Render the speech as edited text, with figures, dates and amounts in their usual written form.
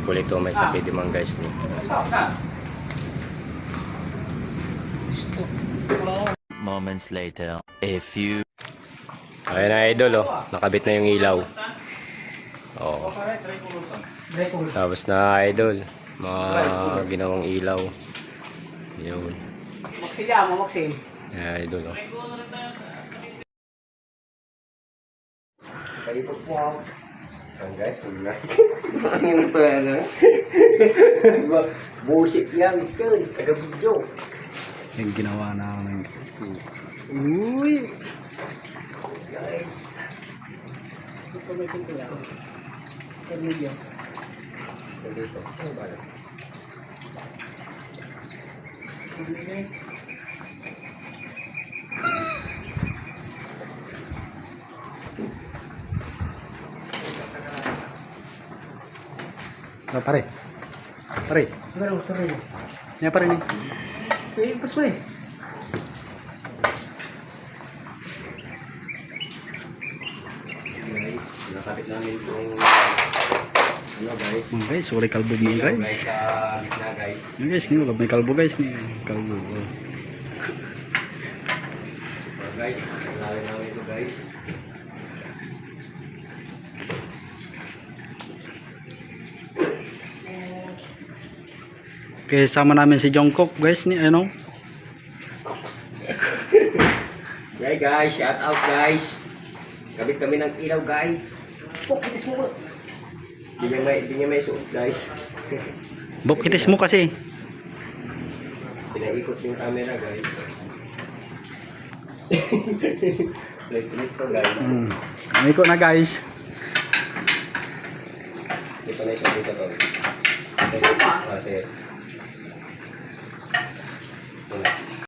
kulit to, may sakit din mga guys ni. Moments later, a few. Ayun na idol oh, nakabit na yung ilaw. Oh. Tapos na idol, mga ginawang ilaw. Yun. Maksilya mo, Maksim. Yeah, idol oh. Kayo po po. Ang guys, Yung pera. Busit yan, ikaw. Taga-video. Yung ginawa namin. Uy! Guys. Ito pa may pinto yan. Taga-video. dito. Ano ba? Oh, pare. Pare. Pero, tuloy. Yan pare ni. Eh, pas mo eh. Guys, nakabit namin itong ano guys. Mga guys, wala kalbo mga Ilaw, guys. sa gitna guys. Yan guys, ni wala may kalbo guys ni. Kalbo. Oh. So guys, nalawin namin ito guys. Okay, sama namin si Jungkook guys ni ano. Yeah guys, shout out guys. Kabit kami ng ilaw guys. Pukitis mo ko. Hindi niya may suot guys. Bukitis mo kasi. Pinaikot yung camera guys. Like this to guys. Iko na guys. Dito na isa dito to. Saan pa? Kasi. Wala.